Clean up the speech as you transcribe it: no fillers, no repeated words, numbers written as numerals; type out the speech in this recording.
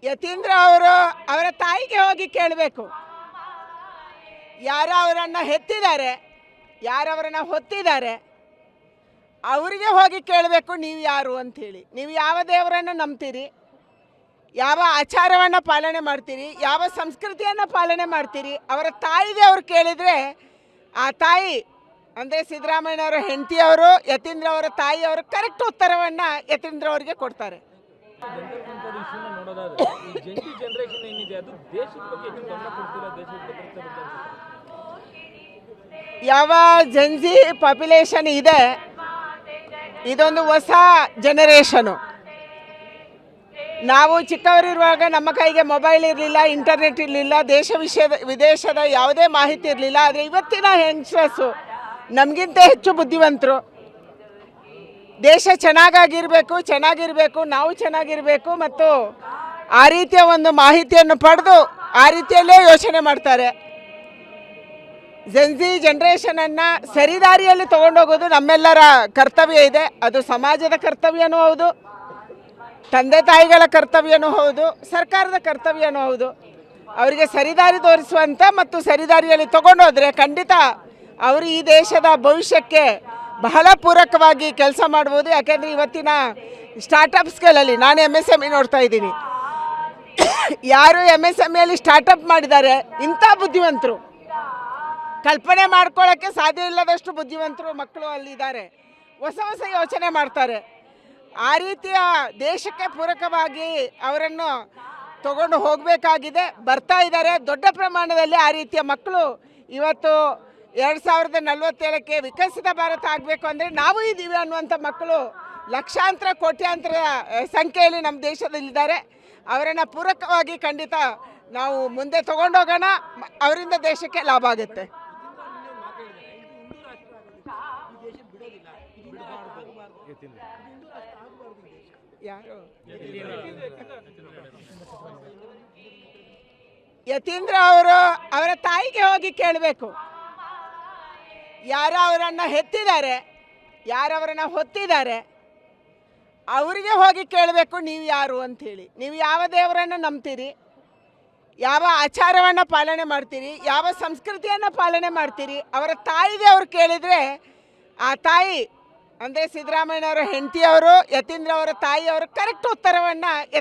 ಯತೀಂದ್ರ ಅವರು ಅವರ ತಾಯಿಗೆ ಹೋಗಿ ಕೇಳಬೇಕು. ಯಾರು ಅವರನ್ನು ಹೆತ್ತಿದ್ದಾರೆ, ಯಾರು ಅವರನ್ನು ಹೊತ್ತಿದ್ದಾರೆ, ಅವರಿಗೆ ಹೋಗಿ ಕೇಳಬೇಕು ನೀವು ಯಾರು ಅಂಥೇಳಿ. ನೀವು ಯಾವ ದೇವರನ್ನು ನಂಬ್ತೀರಿ, ಯಾವ ಆಚಾರವನ್ನು ಪಾಲನೆ ಮಾಡ್ತೀರಿ, ಯಾವ ಸಂಸ್ಕೃತಿಯನ್ನು ಪಾಲನೆ ಮಾಡ್ತೀರಿ, ಅವರ ತಾಯಿಗೆ ಅವ್ರು ಕೇಳಿದರೆ ಆ ತಾಯಿ ಅಂದರೆ ಸಿದ್ದರಾಮಯ್ಯನವರ ಹೆಂಡತಿಯವರು, ಯತೀಂದ್ರ ಅವರ ತಾಯಿಯವರು ಕರೆಕ್ಟ್ ಉತ್ತರವನ್ನು ಯತೀಂದ್ರ ಅವರಿಗೆ ಕೊಡ್ತಾರೆ. ಯಾವ ಜನ್ಜಿ ಪಾಪ್ಯುಲೇಷನ್ ಇದೆ, ಇದೊಂದು ಹೊಸ ಜನರೇಷನು. ನಾವು ಚಿಕ್ಕವರಿರುವಾಗ ನಮ್ಮ ಕೈಗೆ ಮೊಬೈಲ್ ಇರಲಿಲ್ಲ, ಇಂಟರ್ನೆಟ್ ಇರಲಿಲ್ಲ, ವಿದೇಶದ ಯಾವುದೇ ಮಾಹಿತಿ ಇರಲಿಲ್ಲ. ಆದರೆ ಇವತ್ತಿನ ಯಂಗ್ಸ್ಟರ್ಸು ನಮಗಿಂತ ಹೆಚ್ಚು ಬುದ್ಧಿವಂತರು. ದೇಶ ಚೆನ್ನಾಗಿರಬೇಕು, ನಾವು ಚೆನ್ನಾಗಿರಬೇಕು ಮತ್ತು ಆ ರೀತಿಯ ಒಂದು ಮಾಹಿತಿಯನ್ನು ಪಡೆದು ಆ ರೀತಿಯಲ್ಲೇ ಯೋಚನೆ ಮಾಡ್ತಾರೆ. ಜೆನ್ಜಿ ಜನ್ರೇಷನನ್ನು ಸರಿದಾರಿಯಲ್ಲಿ ತೊಗೊಂಡೋಗೋದು ನಮ್ಮೆಲ್ಲರ ಕರ್ತವ್ಯ ಇದೆ. ಅದು ಸಮಾಜದ ಕರ್ತವ್ಯನೂ ಹೌದು, ತಂದೆ ತಾಯಿಗಳ ಕರ್ತವ್ಯನೂ ಹೌದು, ಸರ್ಕಾರದ ಕರ್ತವ್ಯನೂ ಹೌದು. ಅವರಿಗೆ ಸರಿದಾರಿ ತೋರಿಸುವಂಥ ಮತ್ತು ಸರಿದಾರಿಯಲ್ಲಿ ತೊಗೊಂಡೋದ್ರೆ ಖಂಡಿತ ಅವರು ಈ ದೇಶದ ಭವಿಷ್ಯಕ್ಕೆ ಬಹಳ ಪೂರಕವಾಗಿ ಕೆಲಸ ಮಾಡ್ಬೋದು. ಯಾಕೆಂದರೆ ಇವತ್ತಿನ ಸ್ಟಾರ್ಟಪ್ಸ್ಗಳಲ್ಲಿ ನಾನು MSME ನೋಡ್ತಾ ಇದ್ದೀನಿ. ಯಾರು MSMEಯಲ್ಲಿ ಸ್ಟಾರ್ಟಪ್ ಮಾಡಿದ್ದಾರೆ, ಇಂಥ ಬುದ್ಧಿವಂತರು, ಕಲ್ಪನೆ ಮಾಡ್ಕೊಳ್ಳೋಕ್ಕೆ ಸಾಧ್ಯ ಇಲ್ಲದಷ್ಟು ಬುದ್ಧಿವಂತರು ಮಕ್ಕಳು ಅಲ್ಲಿದ್ದಾರೆ. ಹೊಸ ಹೊಸ ಯೋಚನೆ ಮಾಡ್ತಾರೆ. ಆ ರೀತಿಯ ದೇಶಕ್ಕೆ ಪೂರಕವಾಗಿ ಅವರನ್ನು ತಗೊಂಡು ಹೋಗಬೇಕಾಗಿದೆ. ಬರ್ತಾ ಇದ್ದಾರೆ ದೊಡ್ಡ ಪ್ರಮಾಣದಲ್ಲಿ. ಆ ರೀತಿಯ ಮಕ್ಕಳು ಇವತ್ತು 2047ಕ್ಕೆ ವಿಕಸಿತ ಭಾರತ ಆಗಬೇಕು ಅಂದರೆ ನಾವು ಇದ್ದೀವಿ ಅನ್ನುವಂಥ ಮಕ್ಕಳು ಲಕ್ಷಾಂತರ ಕೋಟ್ಯಾಂತರ ಸಂಖ್ಯೆಯಲ್ಲಿ ನಮ್ಮ ದೇಶದಲ್ಲಿದ್ದಾರೆ. ಅವರನ್ನು ಪೂರಕವಾಗಿ ಖಂಡಿತ ನಾವು ಮುಂದೆ ತಗೊಂಡೋಗೋಣ. ಅವರಿಂದ ದೇಶಕ್ಕೆ ಲಾಭ ಆಗುತ್ತೆ. ಯಾರು ಯತೀಂದ್ರ ಅವರು ಅವರ ತಾಯಿಗೆ ಹೋಗಿ ಕೇಳಬೇಕು. ಯಾರು ಅವರನ್ನು ಹೆತ್ತಿದ್ದಾರೆ, ಯಾರು ಅವರನ್ನು ಹೊತ್ತಿದ್ದಾರೆ, ಅವರಿಗೆ ಹೋಗಿ ಕೇಳಬೇಕು ನೀವು ಯಾರು ಅಂಥೇಳಿ. ನೀವು ಯಾವ ದೇವರನ್ನು ನಂಬ್ತೀರಿ, ಯಾವ ಆಚಾರವನ್ನು ಪಾಲನೆ ಮಾಡ್ತೀರಿ, ಯಾವ ಸಂಸ್ಕೃತಿಯನ್ನು ಪಾಲನೆ ಮಾಡ್ತೀರಿ, ಅವರ ತಾಯಿಗೆ ಅವ್ರು ಕೇಳಿದರೆ ಆ ತಾಯಿ ಅಂದರೆ ಸಿದ್ದರಾಮಯ್ಯನವರ ಹೆಂಡತಿಯವರು, ಯತೀಂದ್ರ ಅವರ ತಾಯಿಯವರು ಕರೆಕ್ಟ್ ಉತ್ತರವನ್ನು